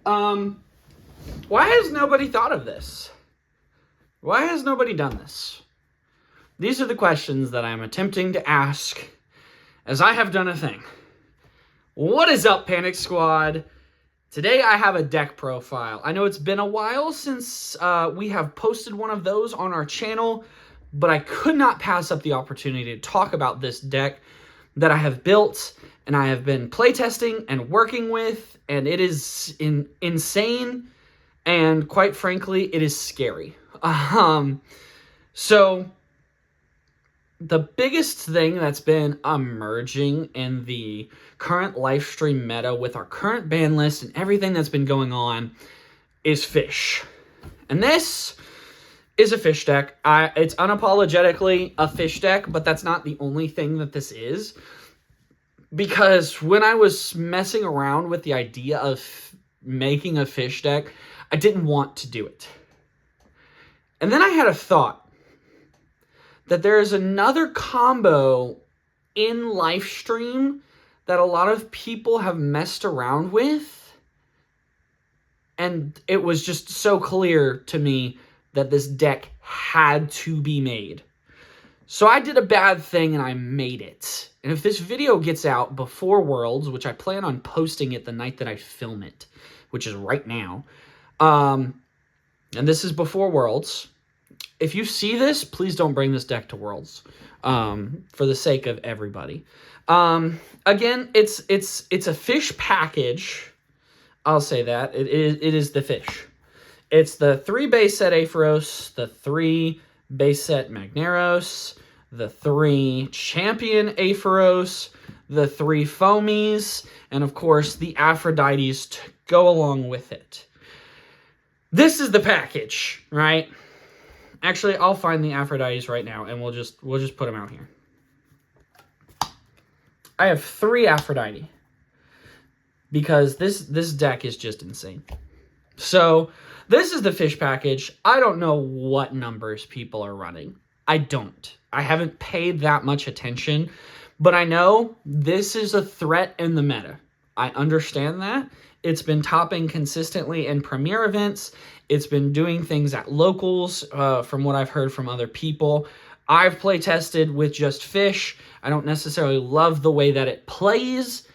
Why has nobody thought of this? Why has nobody done this? These are the questions that I'm attempting to ask as I have done a thing. What is up, Panic Squad? Today I have a deck profile. I know it's been a while since we have posted one of those on our channel, but I could not pass up the opportunity to talk about this deck that I have built and I have been playtesting and working with, and it is insane, and quite frankly, it is scary. So the biggest thing that's been emerging in the current live stream meta with our current ban list and everything that's been going on is fish. And this is a fish deck. It's unapologetically a fish deck, but that's not the only thing that this is. Because when I was messing around with the idea of making a fish deck, I didn't want to do it. And then I had a thought that there is another combo in live stream that a lot of people have messed around with. And it was just so clear to me that this deck had to be made. So I did a bad thing and I made it. And if this video gets out before Worlds, which I plan on posting it the night that I film it, which is right now, and this is before Worlds, if you see this, please don't bring this deck to Worlds, for the sake of everybody. Again, it's a fish package. I'll say that. It is the fish. It's the 3 base set Aepharos, the 3 base set Magneros, the 3 champion Aepharos, the 3 foamies, and of course the Aphrodites to go along with it. This is the package, right? Actually, I'll find the Aphrodites right now, and we'll just put them out here. I have 3 Aphrodite because this deck is just insane. So this is the fish package. I don't know what numbers people are running. I don't. I haven't paid that much attention, but I know this is a threat in the meta. I understand that. It's been topping consistently in premier events. It's been doing things at locals, from what I've heard from other people. I've play tested with just fish. I don't necessarily love the way that it plays,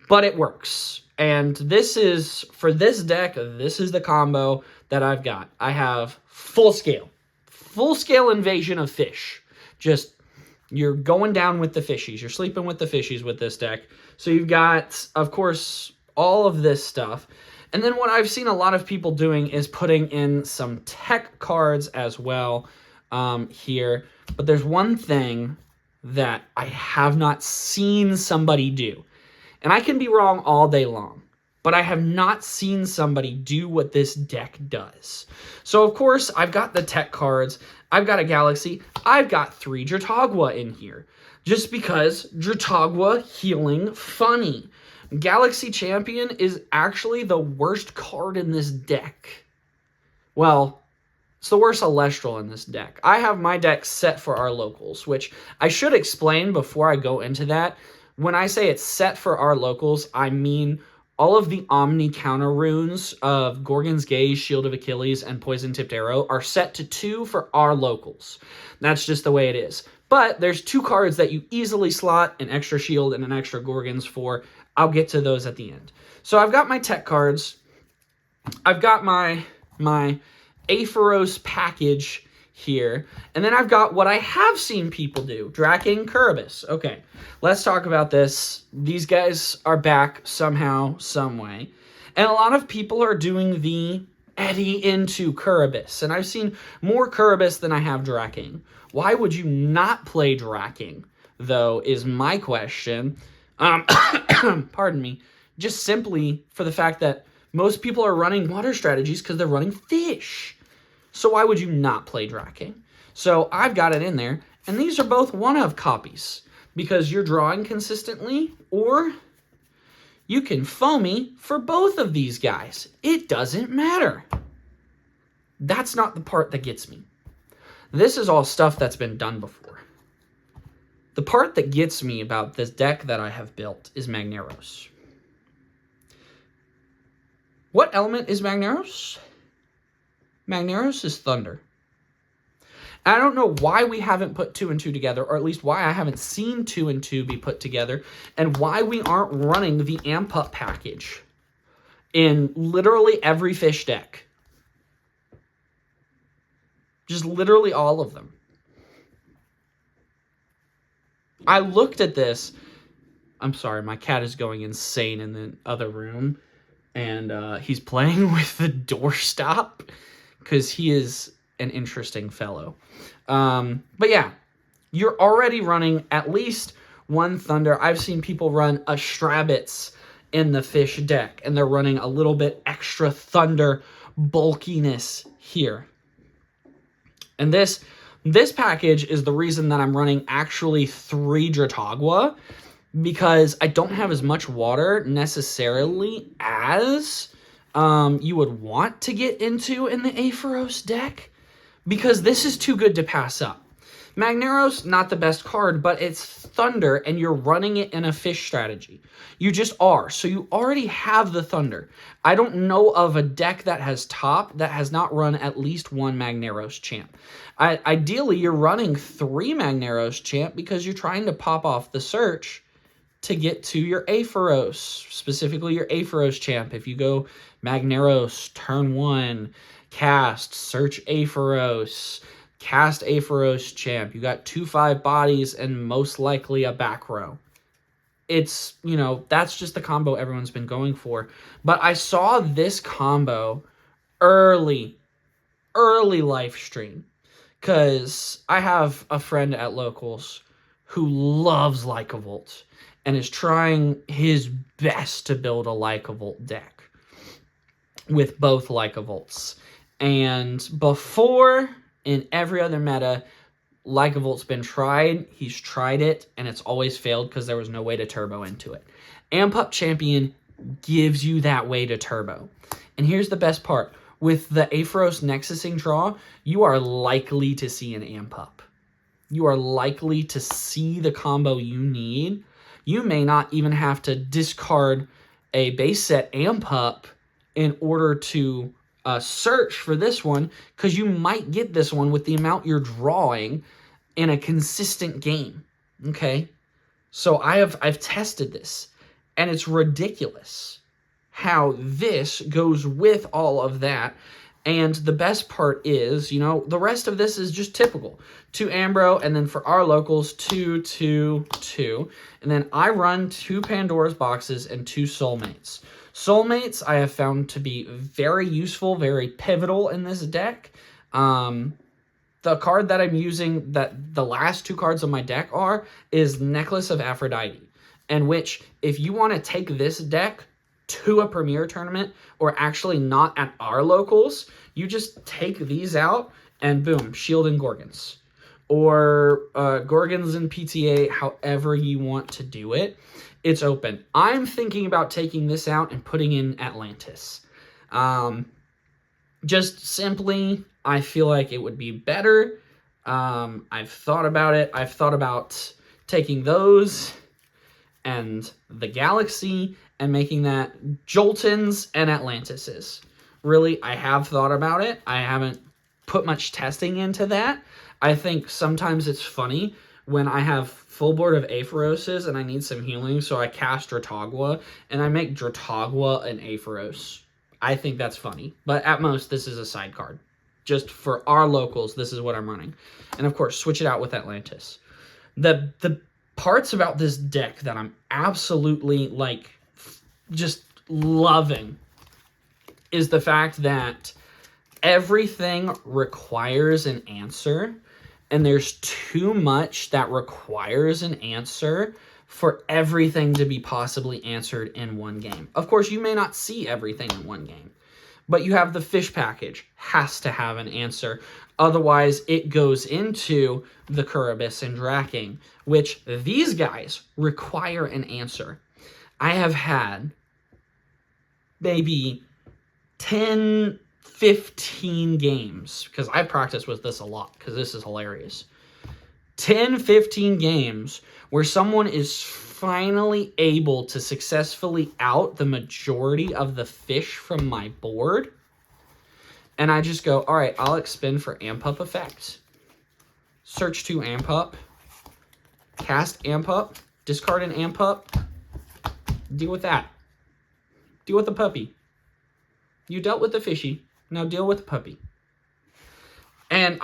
but it works. And this is, for this deck, this is the combo that I've got. I have full scale invasion of fish. Just, you're going down with the fishies. You're sleeping with the fishies with this deck. So you've got, of course, all of this stuff. And then what I've seen a lot of people doing is putting in some tech cards as well here. But there's one thing that I have not seen somebody do. And I can be wrong all day long, but I have not seen somebody do what this deck does. So, of course, I've got the tech cards. I've got a Galaxy. I've got 3 Dratagua in here. Just because Dratagua healing funny. Galaxy Champion is actually the worst card in this deck. Well, it's the worst Elestral in this deck. I have my deck set for our locals, which I should explain before I go into that. When I say it's set for our locals, I mean all of the Omni counter runes of Gorgon's Gaze, Shield of Achilles, and Poison Tipped Arrow are set to 2 for our locals. That's just the way it is. But there's 2 cards that you easily slot an extra shield and an extra Gorgons for. I'll get to those at the end. So I've got my tech cards. I've got my Aepharos package here. And then I've got what I have seen people do. Draking Curubus. Okay, let's talk about this. These guys are back somehow, some way. And a lot of people are doing the Eddy into Curubus. And I've seen more Curubus than I have Draking. Why would you not play Draking, though, is my question. Pardon me. Just simply for the fact that most people are running water strategies because they're running fish. So why would you not play Draking? So I've got it in there. And these are both one-of copies. Because you're drawing consistently, or you can foamy for both of these guys. It doesn't matter. That's not the part that gets me. This is all stuff that's been done before. The part that gets me about this deck that I have built is Magneros. What element is Magneros? Magneros is thunder. I don't know why we haven't put 2 and 2 together, or at least why I haven't seen 2 and 2 be put together, and why we aren't running the Amp Up package in literally every fish deck. Just literally all of them. I looked at this. I'm sorry, my cat is going insane in the other room, and he's playing with the doorstop because he is an interesting fellow. But yeah, you're already running at least one Thunder. I've seen people run a Strabbits in the fish deck, and they're running a little bit extra Thunder bulkiness here. And this package is the reason that I'm running actually 3 Dratagua, because I don't have as much water necessarily as you would want to get into in the Aepharos deck, because this is too good to pass up. Magneros, not the best card, but it's Thunder, and you're running it in a fish strategy. You just are. So you already have the Thunder. I don't know of a deck that has top that has not run at least 1 Magneros champ. Ideally, you're running 3 Magneros champ because you're trying to pop off the search to get to your Aepharos, specifically your Aepharos champ. If you go Magneros, turn 1, cast, search Aepharos, cast Aepharos champ. You got 2/5 bodies and most likely a back row. It's, you know, that's just the combo everyone's been going for. But I saw this combo early live stream, because I have a friend at Locals who loves Lycavolt and is trying his best to build a Lycavolt deck with both Lycavolts. And before, in every other meta, Lycavolt's been tried. He's tried it, and it's always failed because there was no way to turbo into it. Amp Up Champion gives you that way to turbo. And here's the best part. With the Aepharos Nexusing draw, you are likely to see an Amp Up. You are likely to see the combo you need. You may not even have to discard a base set Amp Up in order to search for this one, because you might get this one with the amount you're drawing in a consistent game. Okay, so I've tested this, and it's ridiculous how this goes with all of that. And the best part is, you know, the rest of this is just typical. 2 Ambro, and then for our Locals, 2, 2, 2. And then I run 2 Pandora's Boxes and 2 Soulmates. Soulmates I have found to be very useful, very pivotal in this deck. The card that I'm using, that the last 2 cards on my deck is Necklace of Aphrodite. In which, if you want to take this deck to a Premier tournament, or actually not at our Locals, you just take these out, and boom, Shield and Gorgons. Or Gorgons and PTA, however you want to do it. It's open. I'm thinking about taking this out and putting in Atlantis. Just simply, I feel like it would be better. I've thought about it. I've thought about taking those and the Galaxy and making that Joltons and Atlantises. Really, I have thought about it. I haven't put much testing into that. I think sometimes it's funny when I have full board of Aepharoses and I need some healing, so I cast Dratagua, and I make Dratagua an Aepharos. I think that's funny. But at most, this is a side card. Just for our Locals, this is what I'm running. And of course, switch it out with Atlantis. The parts about this deck that I'm absolutely, like, just loving is the fact that everything requires an answer, and there's too much that requires an answer for everything to be possibly answered in one game. Of course, you may not see everything in one game, but you have the fish package, has to have an answer. Otherwise, it goes into the Curibus and Draking, which these guys require an answer. I have had maybe 10, 15 games, because I practice with this a lot, because this is hilarious. 10, 15 games where someone is finally able to successfully out the majority of the fish from my board. And I just go, all right, I'll expend for Amp Up effect. Search to Amp Up. Cast Amp Up. Discard an Amp Up. Deal with that. Deal with the puppy. You dealt with the fishy. Now deal with the puppy. And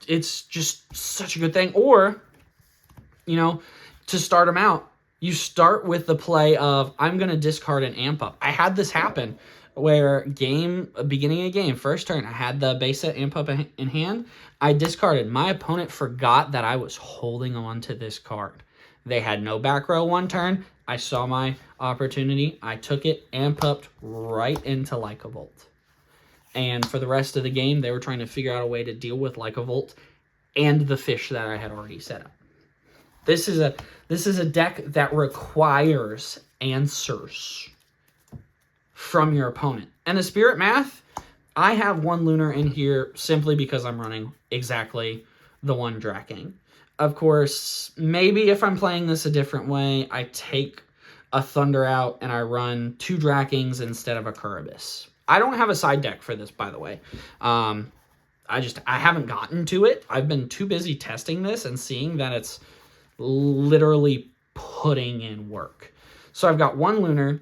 it's just such a good thing. Or, you know, to start them out, you start with the play of, I'm going to discard an Amp Up. I had this happen where beginning of game, first turn, I had the base set Amp Up in hand. I discarded. My opponent forgot that I was holding on to this card. They had no back row one turn. I saw my opportunity. I took it, Amp Upped right into Lycavolt. And for the rest of the game, they were trying to figure out a way to deal with Lycavolt and the fish that I had already set up. This is a deck that requires answers from your opponent. And the Spirit Math, I have one Lunar in here simply because I'm running exactly the one Draking. Of course, maybe if I'm playing this a different way, I take a Thunder out and I run 2 Drakings instead of a Curubus. I don't have a side deck for this, by the way. I haven't gotten to it. I've been too busy testing this and seeing that it's literally putting in work. So I've got one Lunar,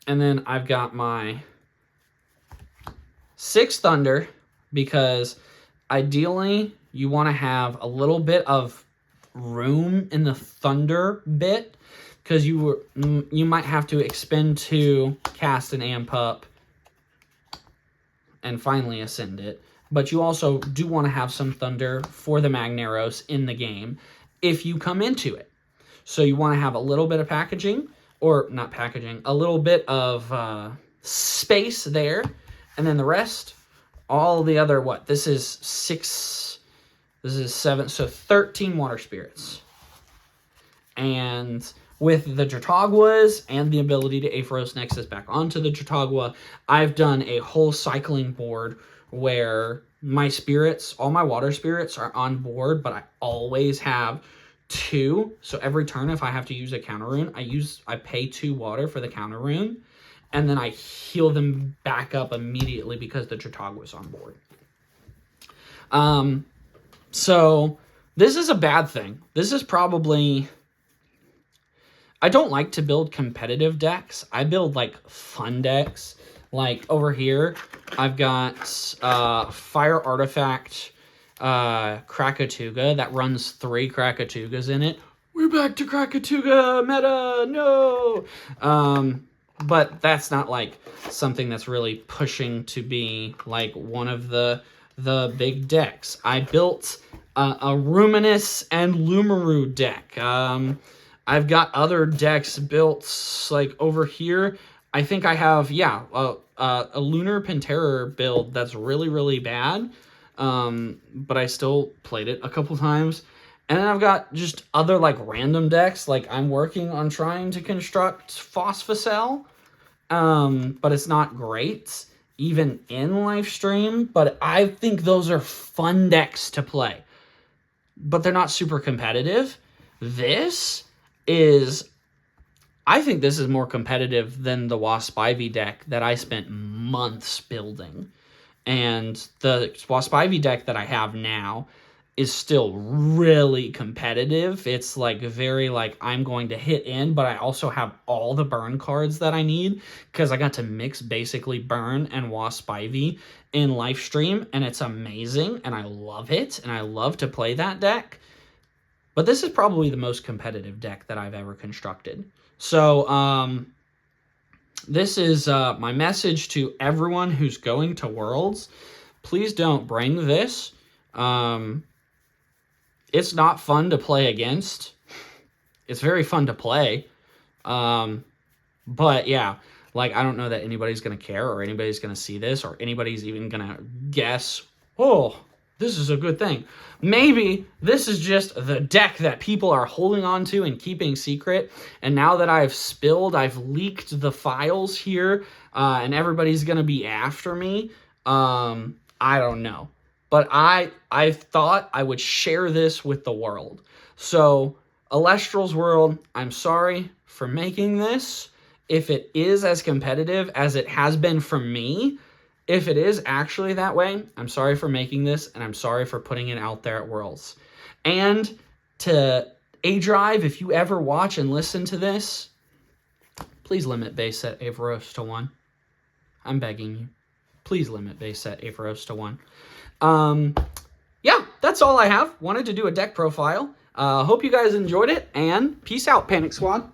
and then I've got my 6 Thunder, because ideally you want to have a little bit of room in the Thunder bit, because you might have to expend 2, cast an Amp Up, and finally ascend it. But you also do want to have some Thunder for the Magneros in the game if you come into it. So you want to have a little bit of packaging, or not packaging, a little bit of space there. And then the rest, all the other, this is 6, this is 7, so 13 Water Spirits. And with the Jataguas and the ability to Aepharos Nexus back onto the Jatagua, I've done a whole cycling board where my spirits, all my water spirits are on board, but I always have 2. So every turn, if I have to use a counter rune, I pay 2 water for the counter rune, and then I heal them back up immediately because the Jatagua's on board. So this is a bad thing. This is probably... I don't like to build competitive decks. I build, fun decks. Like, over here, I've got Fire Artifact Krakatuga that runs 3 Krakatugas in it. We're back to Krakatuga meta, no! But that's not, something that's really pushing to be, one of the big decks. I built a Ruminous and Lumaru deck. I've got other decks built, over here. I think I have, a Lunar Panterror build that's really, really bad. But I still played it a couple times. And then I've got just other, random decks. I'm working on trying to construct Phosphocell. But it's not great, even in Livestream. But I think those are fun decks to play. But they're not super competitive. I think this is more competitive than the Wasp Ivy deck that I spent months building. And the Wasp Ivy deck that I have now is still really competitive. It's very I'm going to hit in, but I also have all the burn cards that I need, because I got to mix basically burn and Wasp Ivy in Livestream, and it's amazing, and I love it, and I love to play that deck. But this is probably the most competitive deck that I've ever constructed. So, this is my message to everyone who's going to Worlds. Please don't bring this. It's not fun to play against. It's very fun to play. But yeah, I don't know that anybody's going to care, or anybody's going to see this, or anybody's even going to guess, oh, this is a good thing. Maybe this is just the deck that people are holding on to and keeping secret. And now that I've leaked the files here, and everybody's going to be after me. I don't know. But I thought I would share this with the world. So Elestrals World, I'm sorry for making this. If it is as competitive as it has been for me, if it is actually that way, I'm sorry for making this, and I'm sorry for putting it out there at Worlds. And to A-Drive, if you ever watch and listen to this, please limit base set Averos to 1. I'm begging you. Please limit base set Averos to 1. Yeah, that's all I have. Wanted to do a deck profile. Hope you guys enjoyed it, and peace out, Panic Squad.